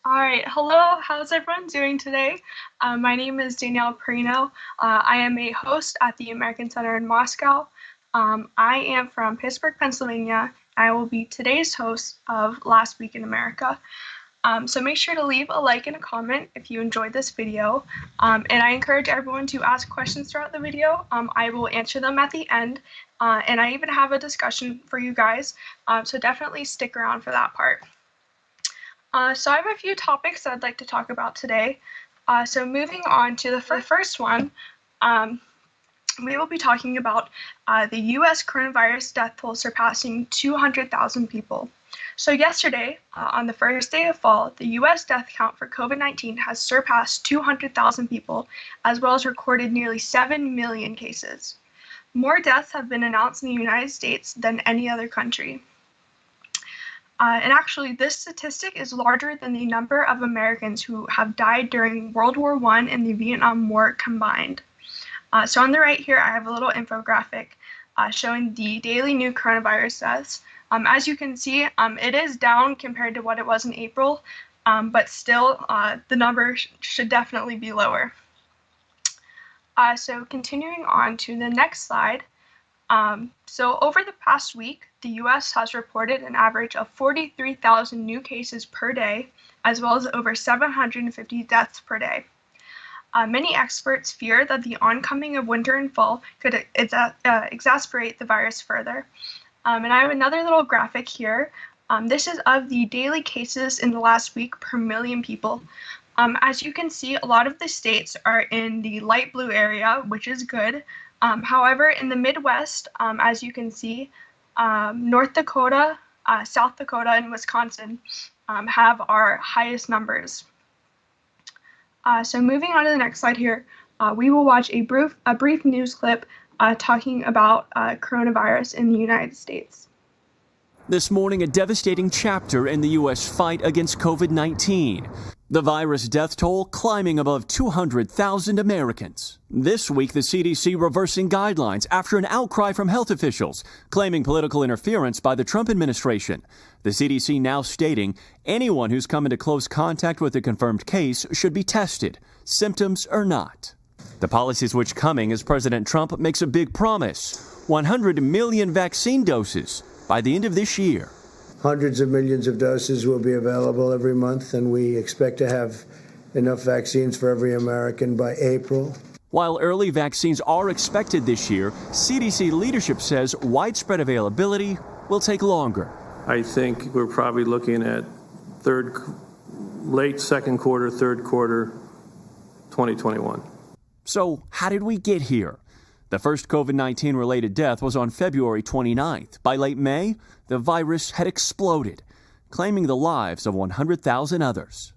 All right, hello, how's everyone doing today? My name is Danielle Perino. I am a host at the American Center in Moscow. I am from Pittsburgh, Pennsylvania. I will be today's host of Last Week in America. So make sure to leave a like and a comment if you enjoyed this video. And I encourage everyone to ask questions throughout the video. I will answer them at the end. And I even have a discussion for you guys. So definitely stick around for that part. So I have a few topics I'd like to talk about today. So moving on to the first one, we will be talking about the US coronavirus death toll surpassing 200,000 people. So yesterday, on the first day of fall, the US death count for COVID-19 has surpassed 200,000 people, as well as recorded nearly 7 million cases. More deaths have been announced in the United States than any other country. And actually, this statistic is larger than the number of Americans who have died during World War I and the Vietnam War combined. So on the right here, I have a little infographic showing the daily new coronavirus deaths. As you can see, it is down compared to what it was in April, but still, the number should definitely be lower. So continuing on to the next slide. So over the past week, the US has reported an average of 43,000 new cases per day, as well as over 750 deaths per day. Many experts fear that the oncoming of winter and fall could exacerbate the virus further. And I have another little graphic here. This is of the daily cases in the last week per million people. As you can see, a lot of the states are in the light blue area, which is good. However, in the Midwest, as you can see, North Dakota, South Dakota, and Wisconsin have our highest numbers. So moving on to the next slide here, we will watch a brief news clip talking about coronavirus in the United States. This morning, a devastating chapter in the U.S. fight against COVID-19. The virus death toll climbing above 200,000 Americans. This week, the CDC reversing guidelines after an outcry from health officials claiming political interference by the Trump administration. The CDC now stating anyone who's come into close contact with a confirmed case should be tested, symptoms or not. The policies which coming as President Trump makes a big promise: 100 million vaccine doses by the end of this year. Hundreds of millions of doses will be available every month, and we expect to have enough vaccines for every American by April. While early vaccines are expected this year, CDC leadership says widespread availability will take longer. I think we're probably looking at late second quarter, third quarter, 2021. So how did we get here? The first COVID-19 related death was on February 29th. By late May, the virus had exploded, claiming the lives of 100,000 others.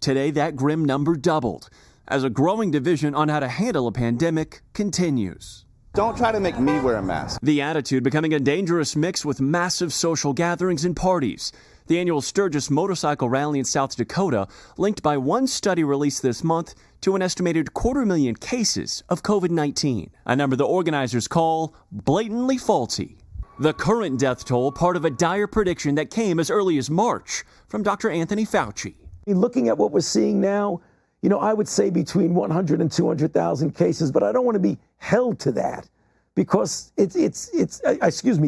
Today, that grim number doubled as a growing division on how to handle a pandemic continues. Don't try to make me wear a mask. The attitude becoming a dangerous mix with massive social gatherings and parties. The annual Sturgis motorcycle rally in South Dakota linked by one study released this month to an estimated 250,000 cases of COVID-19, a number the organizers call blatantly faulty. The current death toll part of a dire prediction that came as early as March from Dr. Anthony Fauci. Looking at what we're seeing now, I would say between 100 and 200,000 cases, but I don't want to be held to that because it's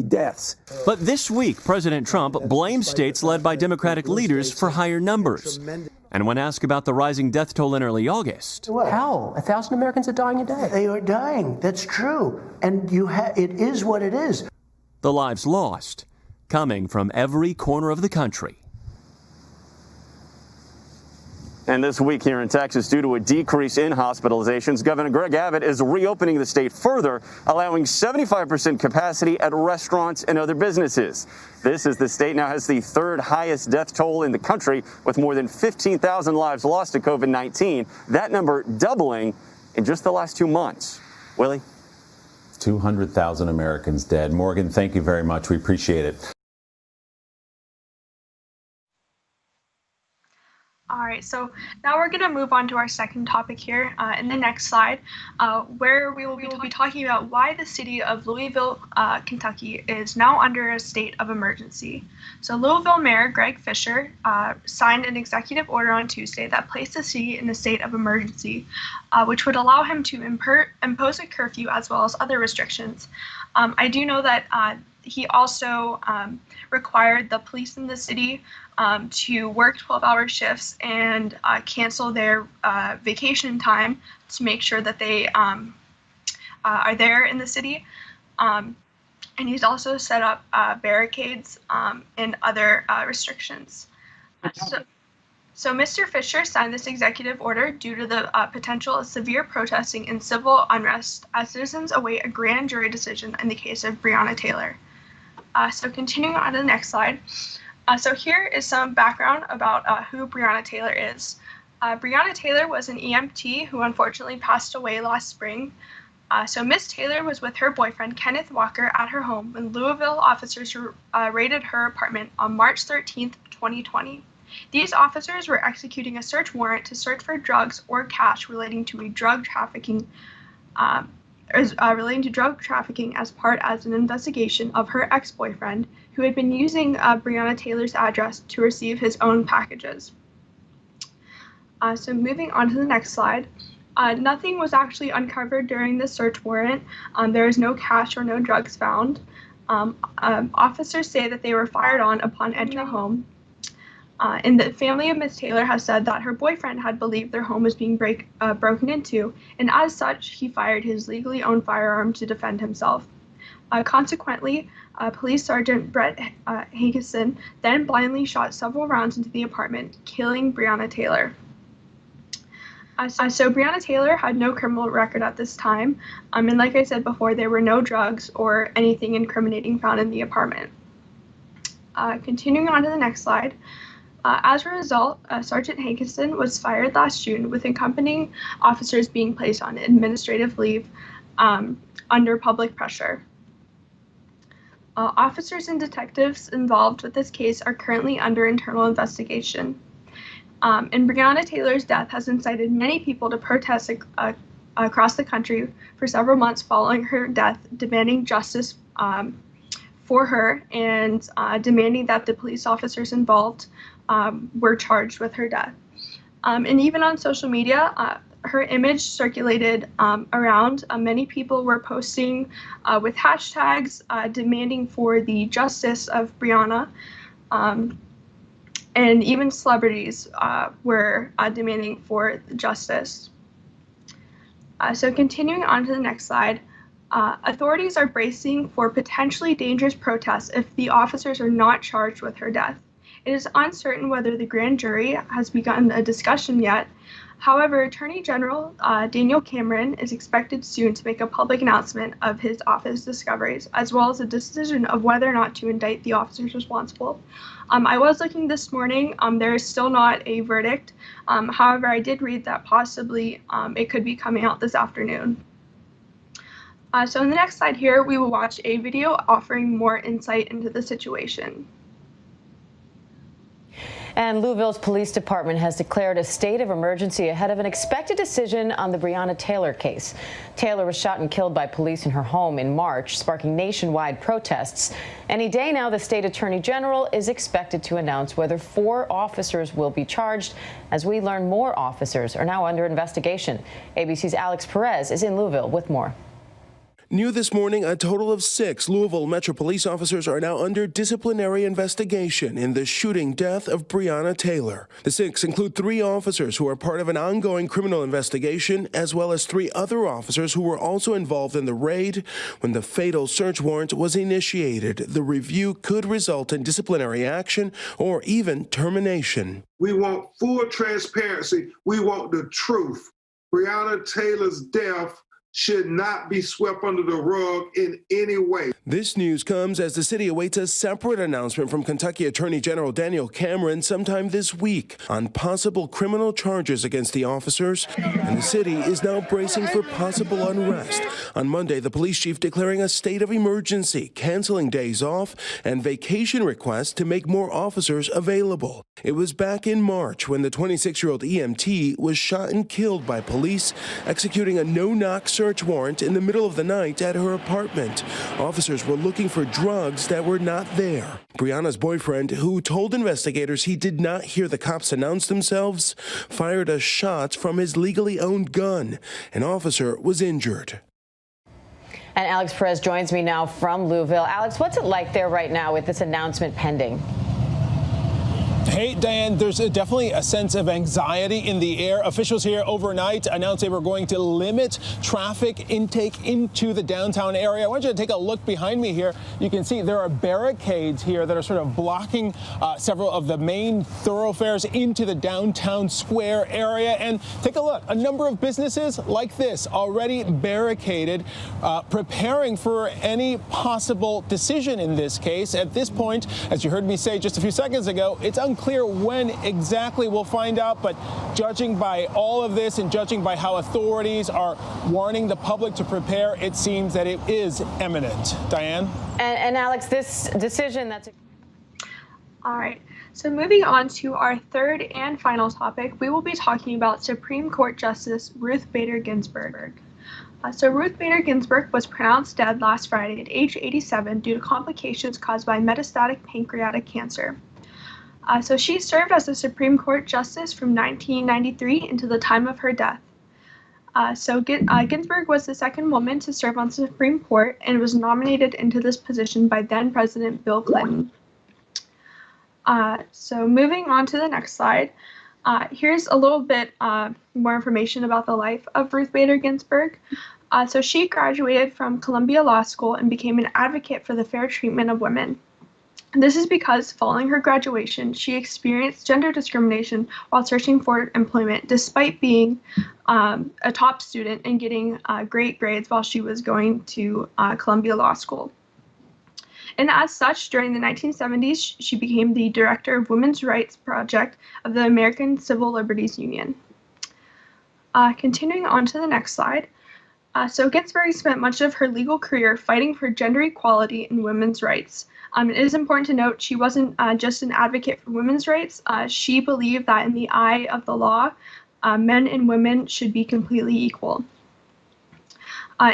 deaths. But this week, President Trump blamed states led by Democratic leaders for higher numbers. And when asked about the rising death toll in early August. How? 1,000 Americans are dying a day. They are dying. That's true. And it is what it is. The lives lost coming from every corner of the country. And this week here in Texas, due to a decrease in hospitalizations, Governor Greg Abbott is reopening the state further, allowing 75% capacity at restaurants and other businesses. This is the state now has the third highest death toll in the country, with more than 15,000 lives lost to COVID-19. That number doubling in just the last 2 months. Willie? 200,000 Americans dead. Morgan, thank you very much. We appreciate it. All right, so now we're going to move on to our second topic here in the next slide, where we will be talking about why the city of Louisville, Kentucky is now under a state of emergency. So Louisville Mayor Greg Fisher signed an executive order on Tuesday that placed the city in a state of emergency, which would allow him to impose a curfew as well as other restrictions. I do know that he also required the police in the city to work 12-hour shifts and cancel their vacation time to make sure that they are there in the city. And he's also set up barricades and other restrictions. So Mr. Fisher signed this executive order due to the potential of severe protesting and civil unrest as citizens await a grand jury decision in the case of Breonna Taylor. So continuing on to the next slide. So here is some background about who Breonna Taylor is. Breonna Taylor was an EMT who unfortunately passed away last spring. So Miss Taylor was with her boyfriend, Kenneth Walker, at her home when Louisville officers raided her apartment on March 13th, 2020. These officers were executing a search warrant to search for drugs or cash relating to drug trafficking as part of an investigation of her ex-boyfriend, who had been using Breonna Taylor's address to receive his own packages. So moving on to the next slide. Nothing was actually uncovered during the search warrant. There is no cash or no drugs found. Officers say that they were fired on upon entering the home. And the family of Miss Taylor has said that her boyfriend had believed their home was being broken into, and as such, he fired his legally owned firearm to defend himself. Consequently, Police Sergeant Brett Hageson then blindly shot several rounds into the apartment, killing Breonna Taylor. So Breonna Taylor had no criminal record at this time, and like I said before, there were no drugs or anything incriminating found in the apartment. Continuing on to the next slide. As a result, Sergeant Hageson was fired last June, with accompanying officers being placed on administrative leave under public pressure. Officers and detectives involved with this case are currently under internal investigation. And Breonna Taylor's death has incited many people to protest across the country for several months following her death, demanding justice for her and demanding that the police officers involved were charged with her death. And even on social media, her image circulated around. Many people were posting with hashtags demanding for the justice of Breonna. And even celebrities were demanding for justice. So continuing on to the next slide, authorities are bracing for potentially dangerous protests if the officers are not charged with her death. It is uncertain whether the grand jury has begun a discussion yet. However, Attorney General Daniel Cameron is expected soon to make a public announcement of his office discoveries, as well as a decision of whether or not to indict the officers responsible. I was looking this morning. There is still not a verdict. However, I did read that possibly it could be coming out this afternoon. So in the next slide here, we will watch a video offering more insight into the situation. And Louisville's police department has declared a state of emergency ahead of an expected decision on the Breonna Taylor case. Taylor was shot and killed by police in her home in March, sparking nationwide protests. Any day now, the state attorney general is expected to announce whether 4 officers will be charged. As we learn, more officers are now under investigation. ABC's Alex Perez is in Louisville with more. New this morning, a total of 6 Louisville Metro police officers are now under disciplinary investigation in the shooting death of Breonna Taylor. The 6 include 3 officers who are part of an ongoing criminal investigation, as well as 3 other officers who were also involved in the raid when the fatal search warrant was initiated. The review could result in disciplinary action or even termination. We want full transparency. We want the truth. Breonna Taylor's death should not be swept under the rug in any way. This news comes as the city awaits a separate announcement from Kentucky Attorney General Danielle Cameron sometime this week on possible criminal charges against the officers, and the city is now bracing for possible unrest. On Monday, the police chief declaring a state of emergency, canceling days off and vacation requests to make more officers available. It was back in March when the 26-year-old EMT was shot and killed by police executing a no-knock search warrant in the middle of the night at her apartment. Officers were looking for drugs that were not there. Brianna's boyfriend, who told investigators he did not hear the cops announce themselves, fired a shot from his legally owned gun. An officer was injured. And Alex Perez joins me now from Louisville. Alex, what's it like there right now with this announcement pending? Hey, Diane, there's definitely a sense of anxiety in the air. Officials here overnight announced they were going to limit traffic intake into the downtown area. I want you to take a look behind me here. You can see there are barricades here that are sort of blocking several of the main thoroughfares into the downtown square area. And take a look, a number of businesses like this already barricaded, preparing for any possible decision in this case. At this point, as you heard me say just a few seconds ago, it's unclear when exactly we'll find out, but judging by all of this and judging by how authorities are warning the public to prepare, it seems that it is imminent. Diane? And Alex, this decision that's... All right, so moving on to our third and final topic, we will be talking about Supreme Court Justice Ruth Bader Ginsburg. So Ruth Bader Ginsburg was pronounced dead last Friday at age 87 due to complications caused by metastatic pancreatic cancer. So she served as a Supreme Court Justice from 1993 into the time of her death. Ginsburg was the second woman to serve on the Supreme Court and was nominated into this position by then President Bill Clinton. So moving on to the next slide, here's a little bit more information about the life of Ruth Bader Ginsburg. So she graduated from Columbia Law School and became an advocate for the fair treatment of women. This is because following her graduation, she experienced gender discrimination while searching for employment, despite being a top student and getting great grades while she was going to Columbia Law School. And as such, during the 1970s, she became the director of Women's Rights Project of the American Civil Liberties Union. Continuing on to the next slide. So Ginsburg spent much of her legal career fighting for gender equality and women's rights. It is important to note she wasn't just an advocate for women's rights. She believed that in the eye of the law, men and women should be completely equal.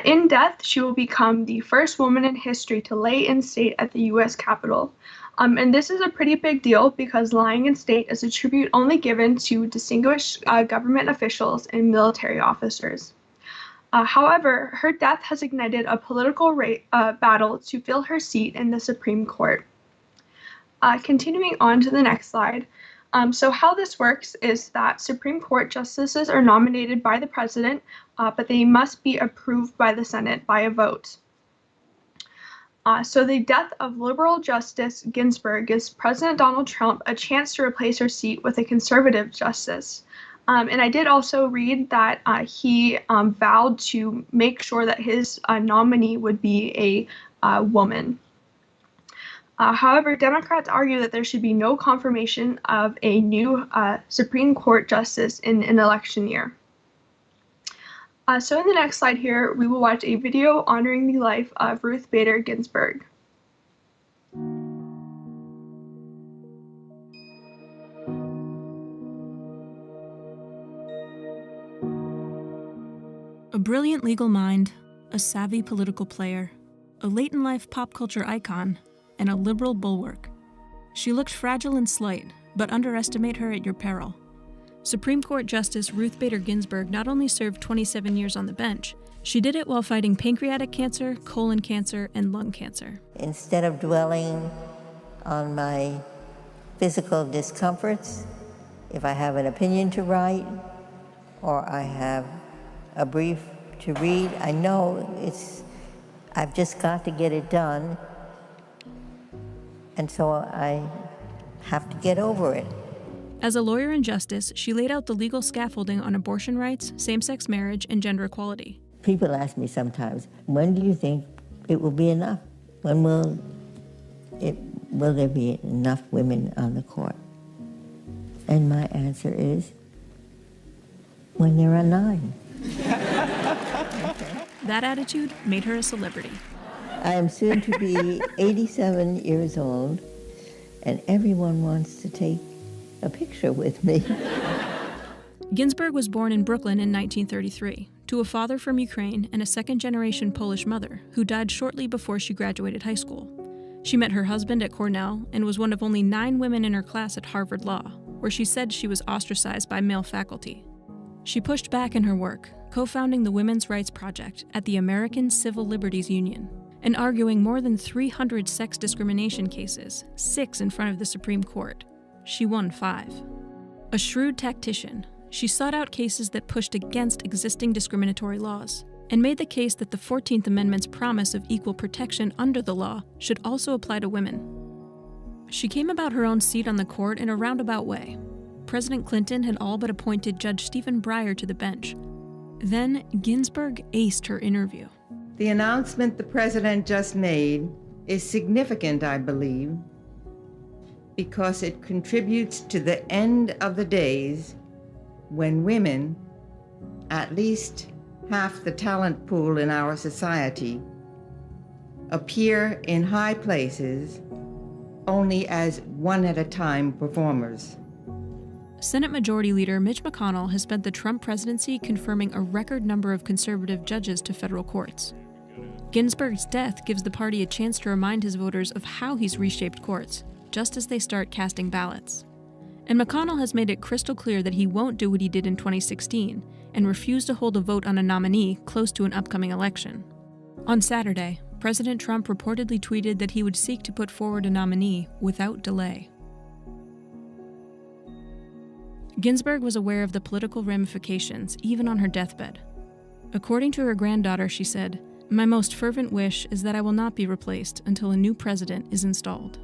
In death, she will become the first woman in history to lay in state at the U.S. Capitol. And this is a pretty big deal because lying in state is a tribute only given to distinguished government officials and military officers. However, her death has ignited a political battle to fill her seat in the Supreme Court. Continuing on to the next slide. So how this works is that Supreme Court justices are nominated by the president, but they must be approved by the Senate by a vote. So the death of liberal Justice Ginsburg gives President Donald Trump a chance to replace her seat with a conservative justice. And I did also read that he vowed to make sure that his nominee would be a woman. However, Democrats argue that there should be no confirmation of a new Supreme Court justice in an election year. So in the next slide here, we will watch a video honoring the life of Ruth Bader Ginsburg. A brilliant legal mind, a savvy political player, a late-in-life pop culture icon, and a liberal bulwark. She looked fragile and slight, but underestimate her at your peril. Supreme Court Justice Ruth Bader Ginsburg not only served 27 years on the bench, she did it while fighting pancreatic cancer, colon cancer, and lung cancer. Instead of dwelling on my physical discomforts, if I have an opinion to write or I have a brief to read, I know I've just got to get it done, and so I have to get over it. As a lawyer and justice, she laid out the legal scaffolding on abortion rights, same-sex marriage, and gender equality. People ask me sometimes, when do you think it will be enough? When will there be enough women on the court? And my answer is, when there are 9. That attitude made her a celebrity. I am soon to be 87 years old, and everyone wants to take a picture with me. Ginsburg was born in Brooklyn in 1933 to a father from Ukraine and a second-generation Polish mother who died shortly before she graduated high school. She met her husband at Cornell and was one of only 9 women in her class at Harvard Law, where she said she was ostracized by male faculty. She pushed back in her work, co-founding the Women's Rights Project at the American Civil Liberties Union, and arguing more than 300 sex discrimination cases, 6 in front of the Supreme Court. She won 5. A shrewd tactician, she sought out cases that pushed against existing discriminatory laws, and made the case that the 14th Amendment's promise of equal protection under the law should also apply to women. She came about her own seat on the court in a roundabout way. President Clinton had all but appointed Judge Stephen Breyer to the bench. Then Ginsburg aced her interview. The announcement the president just made is significant, I believe, because it contributes to the end of the days when women, at least half the talent pool in our society, appear in high places only as one-at-a-time performers. Senate Majority Leader Mitch McConnell has spent the Trump presidency confirming a record number of conservative judges to federal courts. Ginsburg's death gives the party a chance to remind his voters of how he's reshaped courts, just as they start casting ballots. And McConnell has made it crystal clear that he won't do what he did in 2016 and refuse to hold a vote on a nominee close to an upcoming election. On Saturday, President Trump reportedly tweeted that he would seek to put forward a nominee without delay. Ginsburg was aware of the political ramifications even on her deathbed. According to her granddaughter, she said, "My most fervent wish is that I will not be replaced until a new president is installed."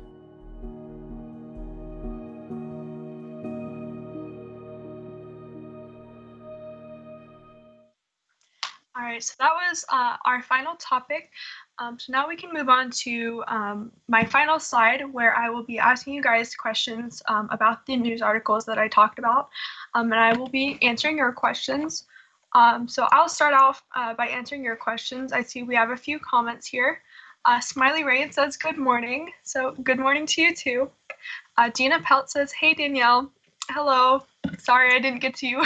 All right, so that was our final topic. So now we can move on to my final slide, where I will be asking you guys questions about the news articles that I talked about, and I will be answering your questions. So I'll start off by answering your questions. I see we have a few comments here. Smiley Rain says, "Good morning." So good morning to you too. Dina Pelt says, "Hey Danielle." Hello. Sorry I didn't get to you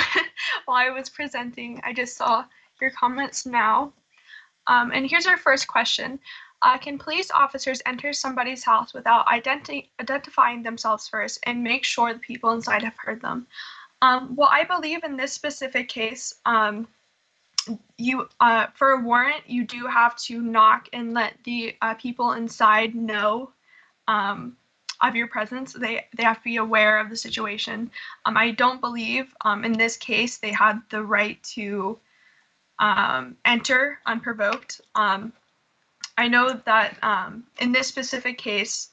while I was presenting. I just saw your comments now. And here's our first question. Can police officers enter somebody's house without identifying themselves first and make sure the people inside have heard them? Well, I believe in this specific case, for a warrant, you do have to knock and let the people inside know of your presence. They have to be aware of the situation. I don't believe in this case they had the right to enter unprovoked. I know that in this specific case,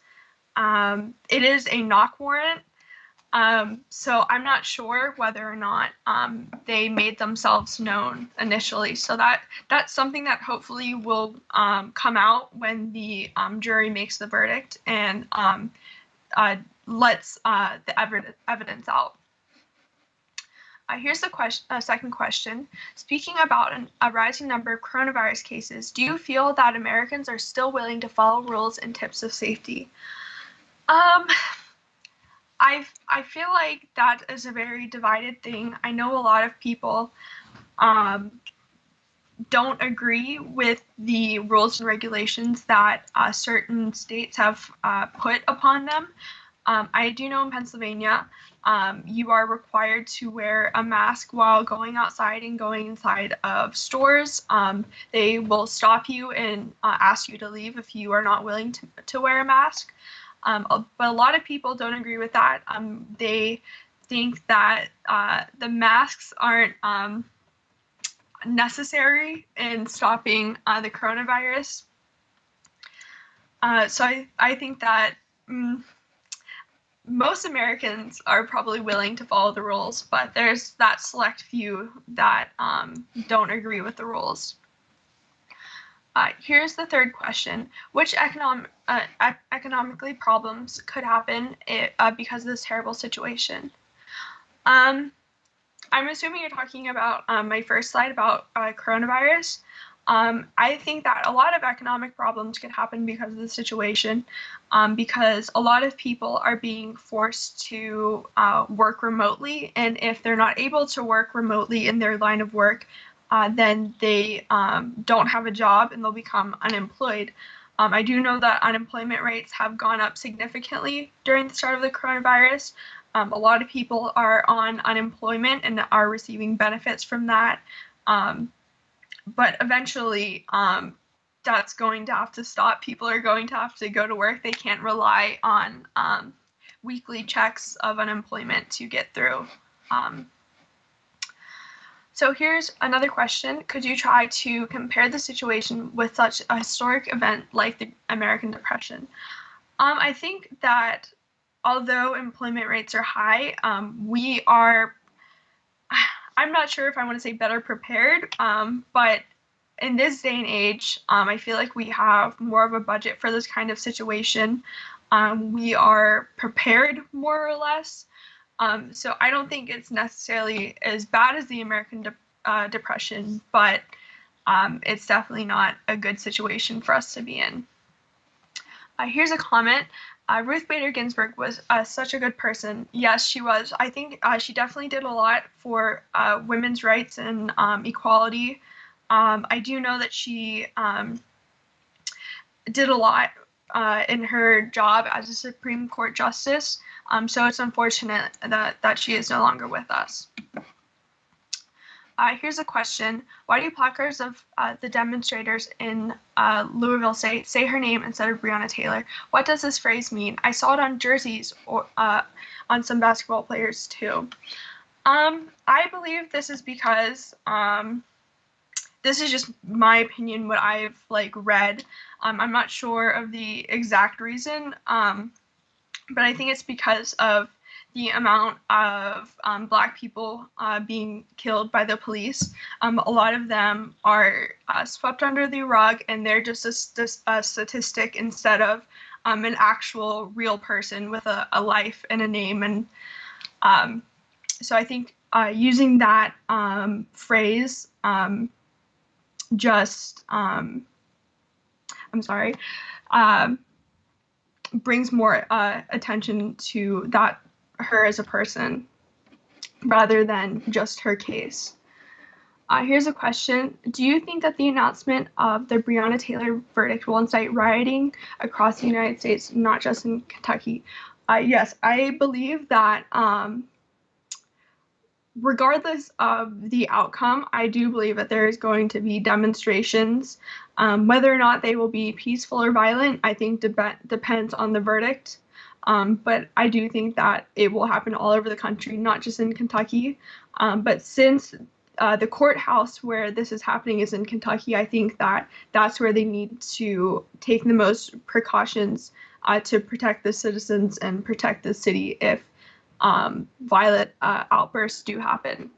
it is a knock warrant. So I'm not sure whether or not they made themselves known initially. So that's something that hopefully will come out when the jury makes the verdict and lets the evidence out. Here's the second question. Speaking about a rising number of coronavirus cases, do you feel that Americans are still willing to follow rules and tips of safety? I feel like that is a very divided thing. I know a lot of people don't agree with the rules and regulations that certain states have put upon them. I do know in Pennsylvania, you are required to wear a mask while going outside and going inside of stores. They will stop you and ask you to leave if you are not willing to wear a mask. But a lot of people don't agree with that. They think that the masks aren't necessary in stopping the coronavirus. So I think that most Americans are probably willing to follow the rules, but there's that select few that don't agree with the rules. Here's the third question. Which economically problems could happen because of this terrible situation? I'm assuming you're talking about my first slide about coronavirus. I think that a lot of economic problems could happen because of the situation, because a lot of people are being forced to work remotely, and if they're not able to work remotely in their line of work, then they don't have a job and they'll become unemployed. I do know that unemployment rates have gone up significantly during the start of the coronavirus. A lot of people are on unemployment and are receiving benefits from that. But eventually, that's going to have to stop. People are going to have to go to work. They can't rely on weekly checks of unemployment to get through. So here's another question. Could you try to compare the situation with such a historic event like the American Depression? I think that although employment rates are high, we are, I'm not sure if I want to say better prepared, but in this day and age, I feel like we have more of a budget for this kind of situation. We are prepared more or less. So I don't think it's necessarily as bad as the American Depression, but it's definitely not a good situation for us to be in. Here's a comment. Ruth Bader Ginsburg was such a good person. Yes, she was. I think she definitely did a lot for women's rights and equality. I do know that she did a lot in her job as a Supreme Court justice. So it's unfortunate that she is no longer with us. Here's a question. Why do placards of the demonstrators in Louisville say her name instead of Breonna Taylor? What does this phrase mean? I saw it on jerseys or on some basketball players too. I believe this is because this is just my opinion, what I've read. I'm not sure of the exact reason, but I think it's because of the amount of Black people being killed by the police. A lot of them are swept under the rug, and they're just a statistic instead of an actual real person with a life and a name. And so I think using that phrase brings more attention to her as a person rather than just her case. Here's a question. Do you think that the announcement of the Breonna Taylor verdict will incite rioting across the United States, not just in Kentucky? Yes, I believe that regardless of the outcome, I do believe that there is going to be demonstrations. Whether or not they will be peaceful or violent, I think depends on the verdict. But I do think that it will happen all over the country, not just in Kentucky. But since the courthouse where this is happening is in Kentucky, I think that that's where they need to take the most precautions to protect the citizens and protect the city if violent outbursts do happen.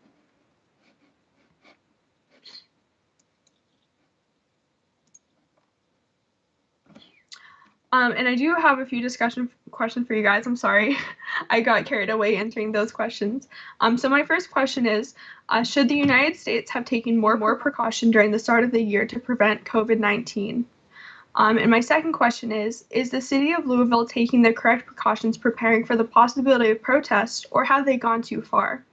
And I do have a few questions for you guys. I'm sorry, I got carried away answering those questions. So my first question is, should the United States have taken more precaution during the start of the year to prevent COVID-19? And my second question is the city of Louisville taking the correct precautions preparing for the possibility of protests, or have they gone too far?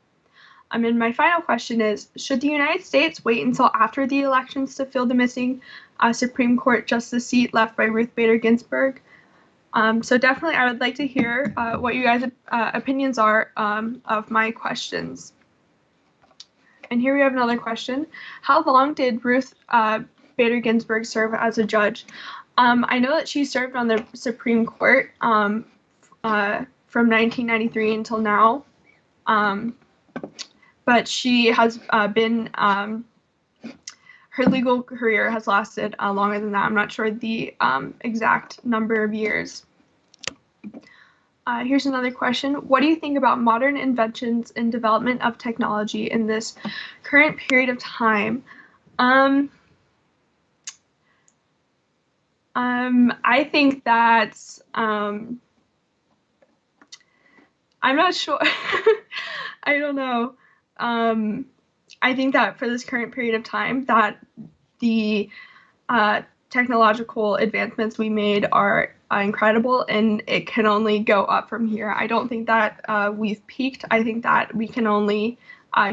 And my final question is, should the United States wait until after the elections to fill the missing Supreme Court justice seat left by Ruth Bader Ginsburg? So definitely I would like to hear what you guys' opinions are of my questions. And here we have another question. How long did Ruth Bader Ginsburg serve as a judge? I know that she served on the Supreme Court from 1993 until now, but she has been, her legal career has lasted longer than that. I'm not sure the exact number of years. Here's another question. What do you think about modern inventions and development of technology in this current period of time? I think that I'm not sure. I don't know. I think that for this current period of time, that the technological advancements we made are incredible, and it can only go up from here. I don't think that we've peaked. I think that we can only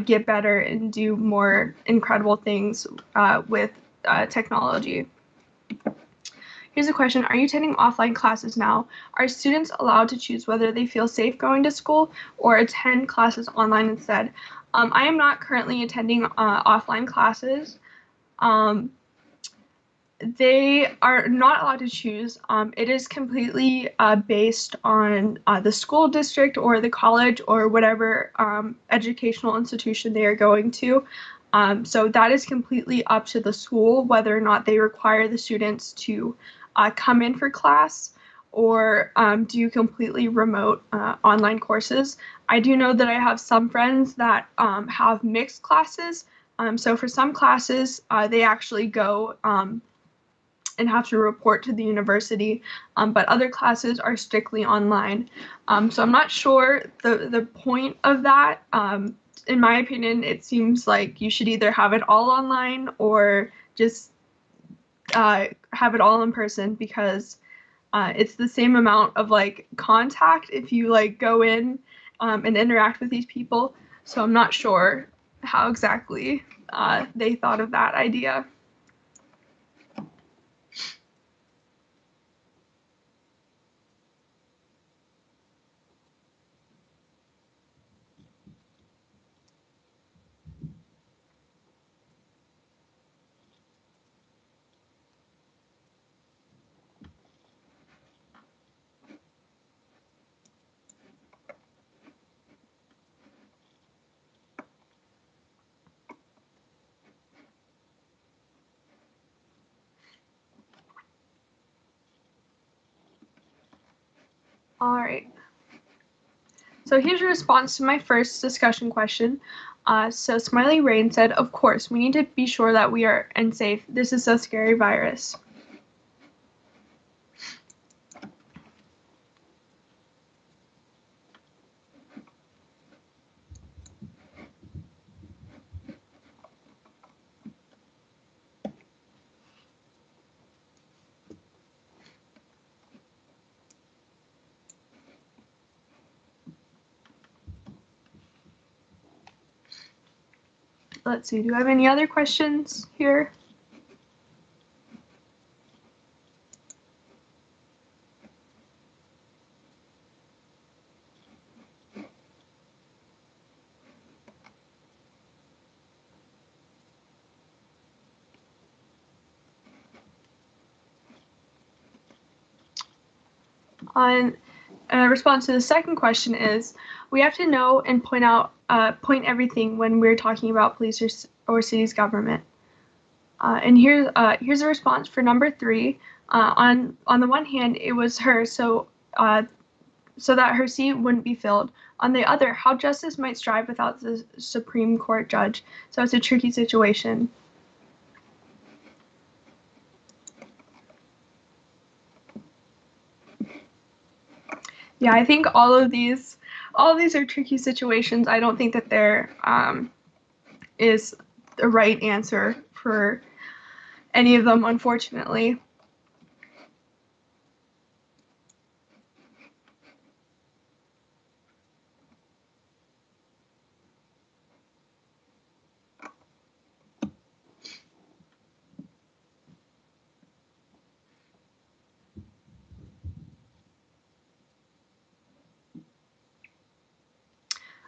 get better and do more incredible things with technology. Here's a question. Are you attending offline classes now? Are students allowed to choose whether they feel safe going to school or attend classes online instead? I am not currently attending offline classes. They are not allowed to choose. It is completely based on the school district or the college or whatever educational institution they are going to. So that is completely up to the school whether or not they require the students to come in for class or do completely remote online courses. I do know that I have some friends that have mixed classes. So for some classes, they actually go and have to report to the university, but other classes are strictly online. So I'm not sure the point of that. In my opinion, it seems like you should either have it all online or just have it all in person, because it's the same amount of like contact if you like go in and interact with these people. So I'm not sure how exactly they thought of that idea. All right. So here's a response to my first discussion question. So Smiley Rain said, of course, we need to be sure that we are safe. This is a scary virus. Let's see, do I have any other questions here? On response to the second question is, we have to know and point everything when we're talking about police or city's government. And here's a response for number 3. On the one hand, it was her, so that her seat wouldn't be filled. On the other, how justice might strive without the Supreme Court judge. So it's a tricky situation. Yeah, I think all of these are tricky situations. I don't think that there is a right answer for any of them, unfortunately.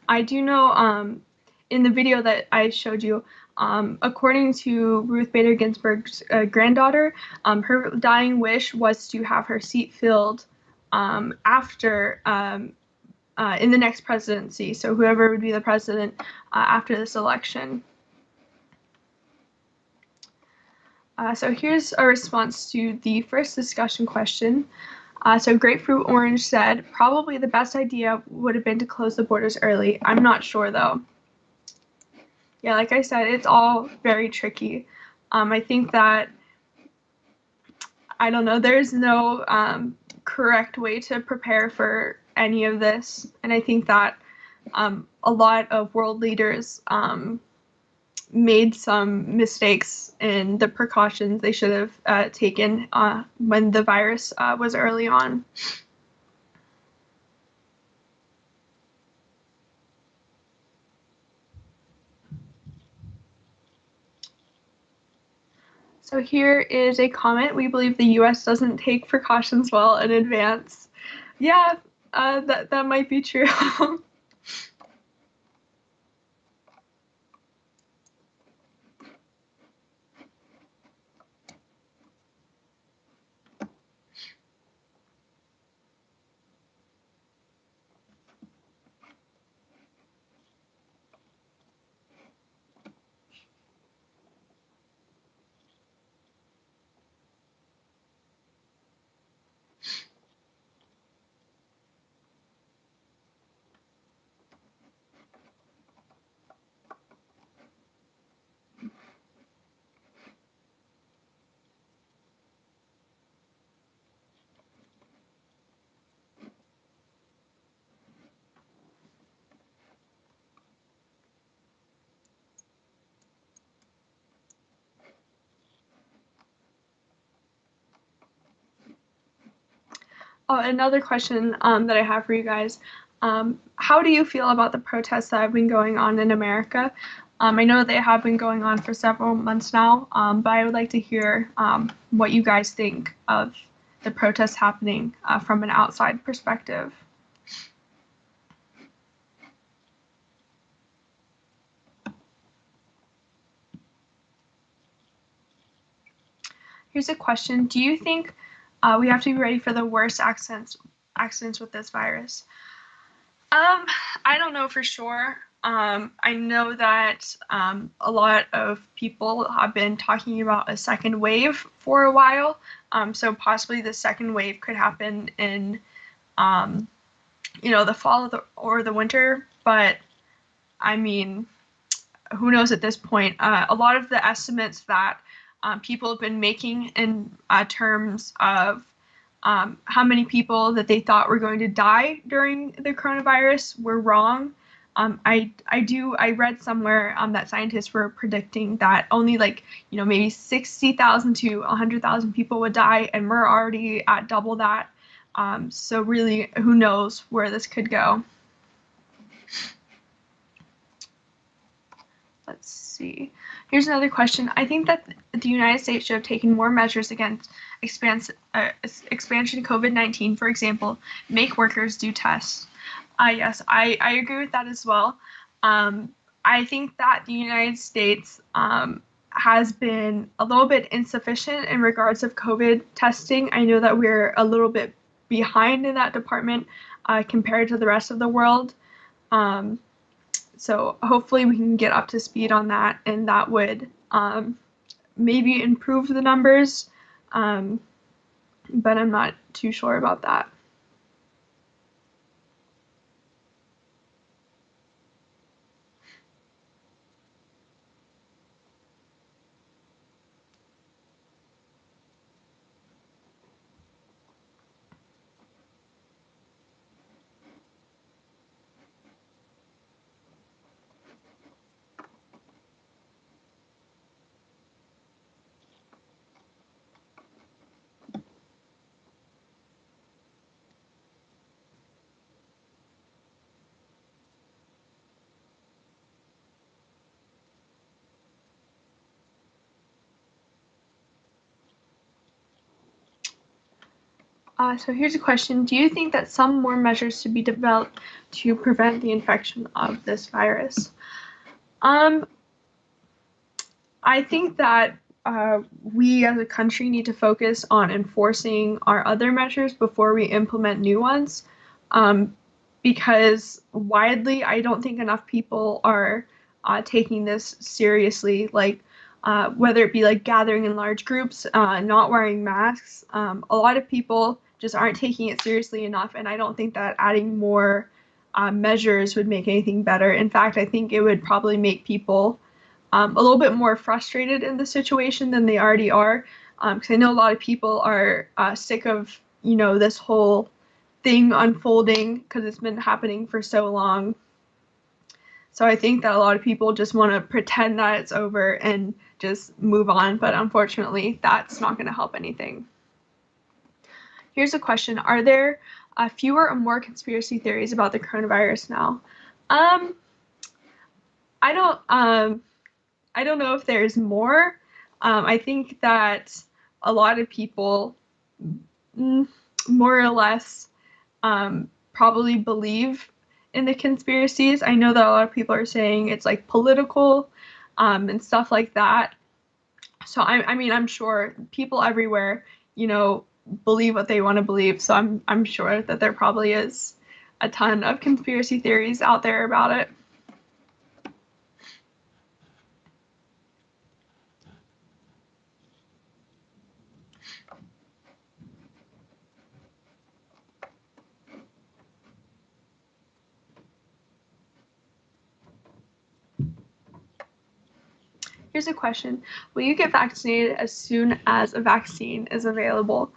I do know in the video that I showed you, according to Ruth Bader Ginsburg's granddaughter, her dying wish was to have her seat filled after in the next presidency. So whoever would be the president after this election. So here's a response to the first discussion question. So Grapefruit Orange said, probably the best idea would have been to close the borders early. I'm not sure though. Yeah, like I said, it's all very tricky. I think that I don't know. There's no correct way to prepare for any of this. And I think that a lot of world leaders made some mistakes in the precautions they should have taken when the virus was early on. So here is a comment. We believe the U.S. doesn't take precautions well in advance. Yeah, that might be true. Oh, another question that I have for you guys. How do you feel about the protests that have been going on in America? I know they have been going on for several months now, but I would like to hear what you guys think of the protests happening from an outside perspective. Here's a question. Do you think we have to be ready for the worst accidents with this virus? I don't know for sure. I know that a lot of people have been talking about a second wave for a while. So possibly the second wave could happen in, the fall or the winter. But I mean, who knows at this point? A lot of the estimates that people have been making in terms of how many people that they thought were going to die during the coronavirus were wrong. I read somewhere that scientists were predicting that only maybe 60,000 to 100,000 people would die, and we're already at double that. So really, who knows where this could go? Let's see. Here's another question. I think that the United States should have taken more measures against expansion of COVID-19. For example, make workers do tests. Yes, I agree with that as well. I think that the United States has been a little bit insufficient in regards of COVID testing. I know that we're a little bit behind in that department compared to the rest of the world. So hopefully we can get up to speed on that, and that would maybe improve the numbers, but I'm not too sure about that. So here's a question. Do you think that some more measures should be developed to prevent the infection of this virus? I think that we as a country need to focus on enforcing our other measures before we implement new ones, because widely, I don't think enough people are taking this seriously, whether it be gathering in large groups, not wearing masks. A lot of people just aren't taking it seriously enough, and I don't think that adding more measures would make anything better. In fact, I think it would probably make people a little bit more frustrated in the situation than they already are. because I know a lot of people are sick of, this whole thing unfolding because it's been happening for so long. So I think that a lot of people just want to pretend that it's over and just move on, but unfortunately, that's not going to help anything. Here's a question. Are there fewer or more conspiracy theories about the coronavirus now? I don't know if there's more. I think that a lot of people more or less probably believe in the conspiracies. I know that a lot of people are saying it's like political and stuff like that. So I mean, I'm sure people everywhere, believe what they want to believe. So I'm sure that there probably is a ton of conspiracy theories out there about it. Here's a question. Will you get vaccinated as soon as a vaccine is available?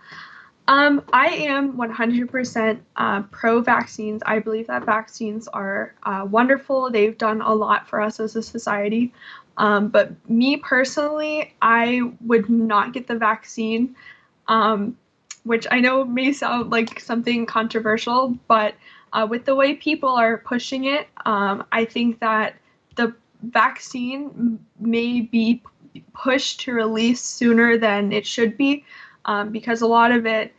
I am 100% pro-vaccines. I believe that vaccines are wonderful. They've done a lot for us as a society. But me personally, I would not get the vaccine, which I know may sound like something controversial, but with the way people are pushing it, I think that the vaccine may be pushed to release sooner than it should be, because a lot of it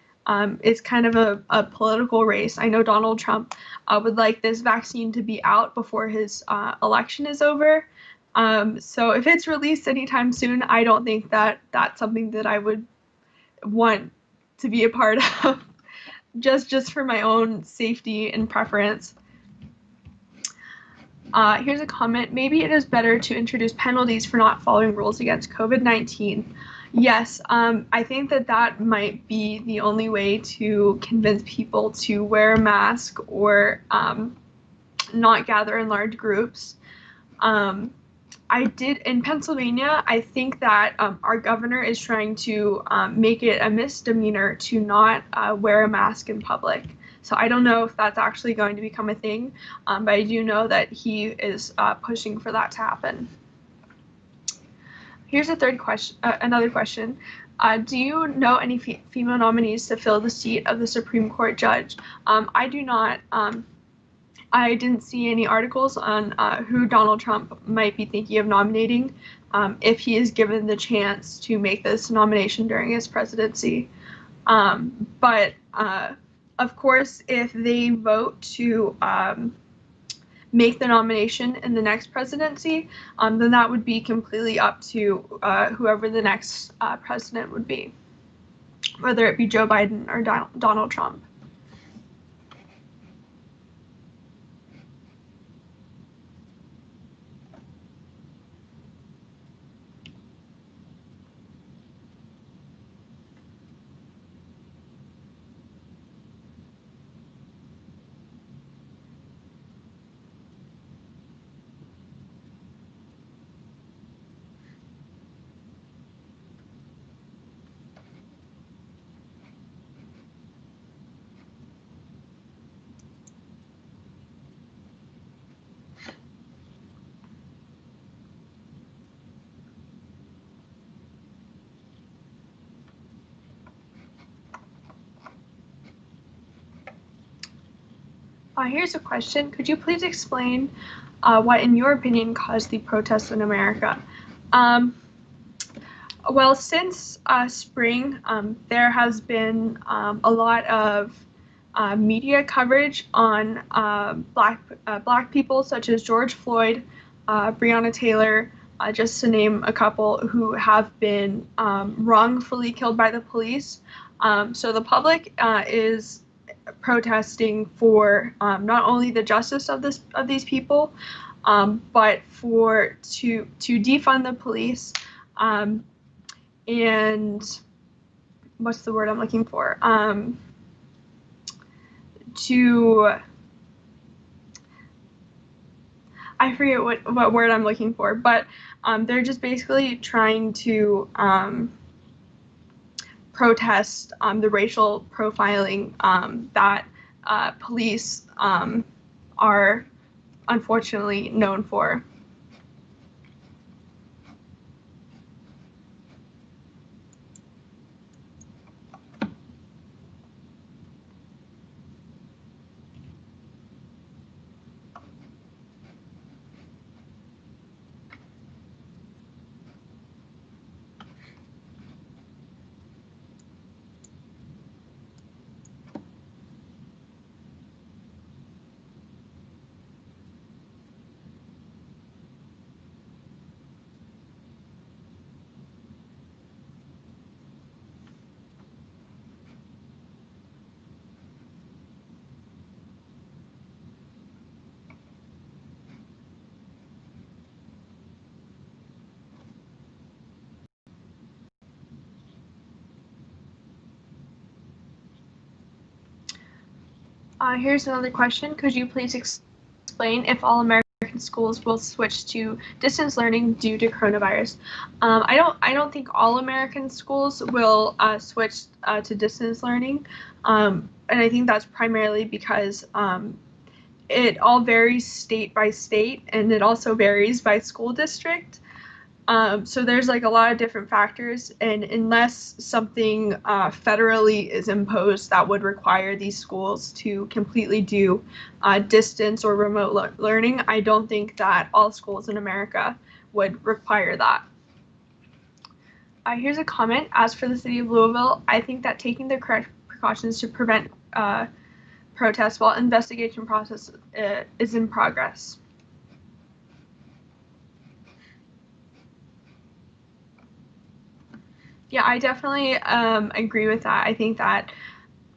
is kind of a political race. I know Donald Trump would like this vaccine to be out before his election is over. So if it's released anytime soon, I don't think that that's something that I would want to be a part of, just for my own safety and preference. Here's a comment. Maybe it is better to introduce penalties for not following rules against COVID-19. Yes, I think that might be the only way to convince people to wear a mask or not gather in large groups. I did in Pennsylvania, I think that our governor is trying to make it a misdemeanor to not wear a mask in public. So I don't know if that's actually going to become a thing, but I do know that he is pushing for that to happen. Here's a third question, another question. Do you know any female nominees to fill the seat of the Supreme Court judge? I do not. I didn't see any articles on who Donald Trump might be thinking of nominating if he is given the chance to make this nomination during his presidency. But of course, if they vote to make the nomination in the next presidency, then that would be completely up to whoever the next president would be, whether it be Joe Biden or Donald Trump. Here's a question. Could you please explain what, in your opinion, caused the protests in America? Well, since spring, there has been a lot of media coverage on black people, such as George Floyd, Breonna Taylor, just to name a couple, who have been wrongfully killed by the police. So the public is protesting for not only the justice of these people, but to defund the police, and what's the word I'm looking for? I forget what word I'm looking for, but they're just basically trying to protest the racial profiling that police are unfortunately known for. Here's another question. Could you please explain if all American schools will switch to distance learning due to coronavirus? I don't think all American schools will switch to distance learning, and I think that's primarily because it all varies state by state, and it also varies by school district. So there's like a lot of different factors, and unless something federally is imposed that would require these schools to completely do distance or remote learning, I don't think that all schools in America would require that. Here's a comment. As for the city of Louisville, I think that taking the correct precautions to prevent protests while investigation process is in progress. Yeah, I definitely agree with that. I think that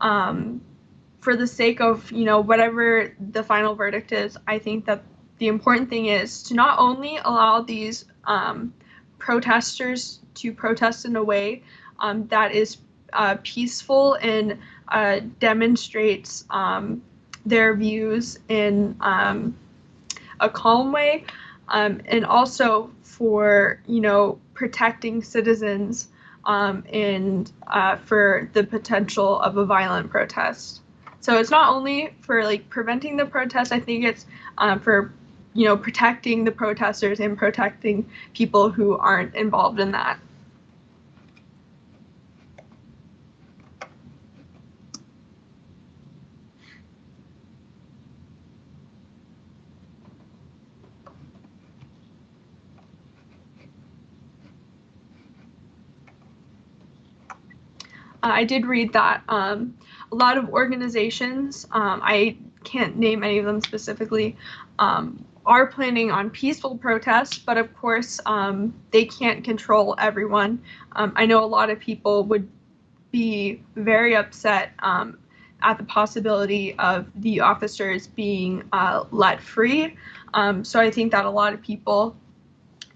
for the sake of, whatever the final verdict is, I think that the important thing is to not only allow these protesters to protest in a way that is peaceful and demonstrates their views in a calm way, and also for, protecting citizens and for the potential of a violent protest. So it's not only for preventing the protest, I think it's for protecting the protesters and protecting people who aren't involved in that. I did read that a lot of organizations, I can't name any of them specifically, are planning on peaceful protests, but of course they can't control everyone. I know a lot of people would be very upset at the possibility of the officers being let free. So I think that a lot of people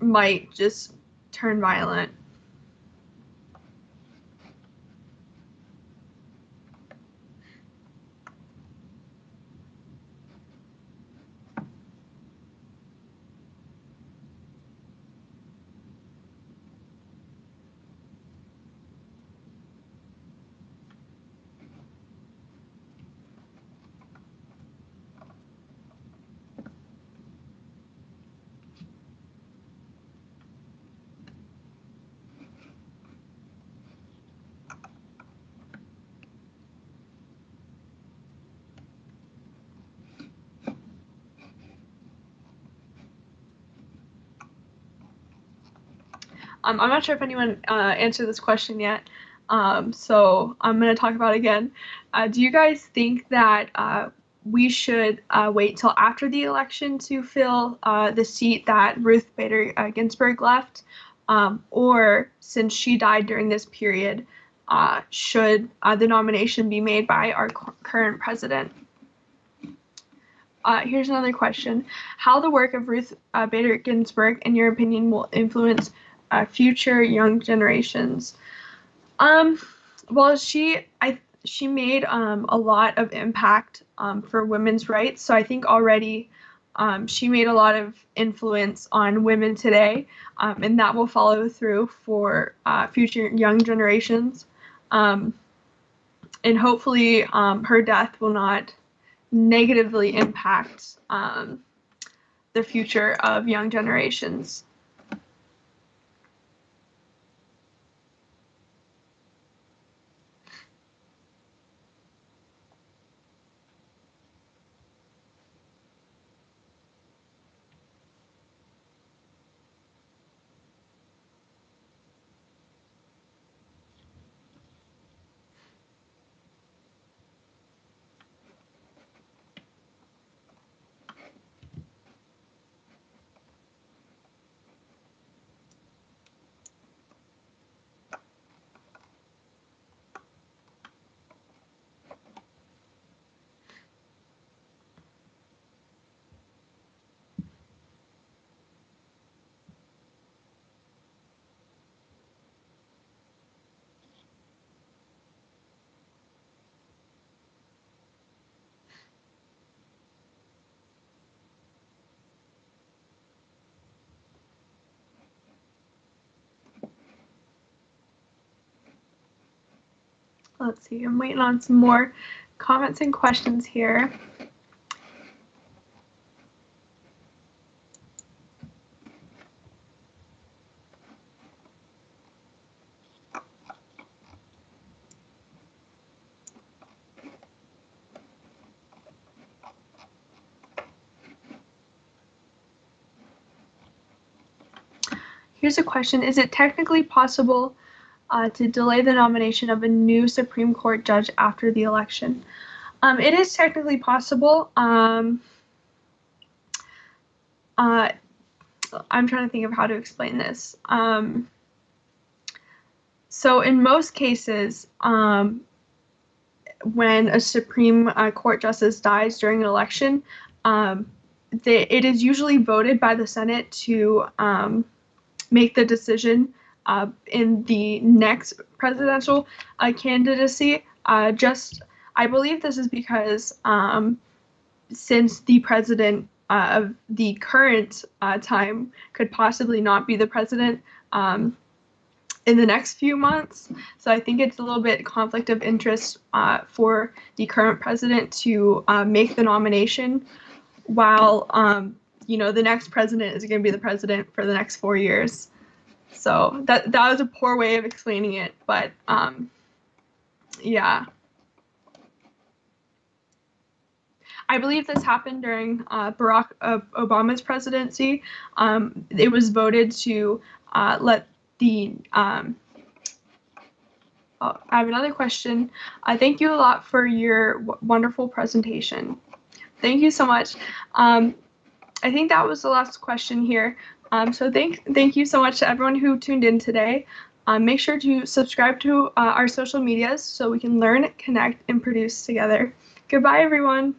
might just turn violent. I'm not sure if anyone answered this question yet, so I'm going to talk about it again. Do you guys think that we should wait till after the election to fill the seat that Ruth Bader Ginsburg left? Or since she died during this period, should the nomination be made by our current president? Here's another question. How the work of Ruth Bader Ginsburg, in your opinion, will influence future young generations? Well, she made a lot of impact for women's rights. So I think already she made a lot of influence on women today, and that will follow through for future young generations. and hopefully her death will not negatively impact the future of young generations. Let's see, I'm waiting on some more comments and questions here. Here's a question. Is it technically possible to delay the nomination of a new Supreme Court judge after the election? It is technically possible. I'm trying to think of how to explain this. So in most cases, when a Supreme Court justice dies during an election, it is usually voted by the Senate to make the decision in the next presidential candidacy. I believe this is because since the president of the current time could possibly not be the president in the next few months. So I think it's a little bit conflict of interest for the current president to make the nomination while, the next president is going to be the president for the next 4 years. So that was a poor way of explaining it, but yeah. I believe this happened during Barack Obama's presidency. It was voted to let the I have another question. Thank you a lot for your wonderful presentation. Thank you so much. I think that was the last question here. So thank you so much to everyone who tuned in today. Make sure to subscribe to our social medias so we can learn, connect, and produce together. Goodbye, everyone.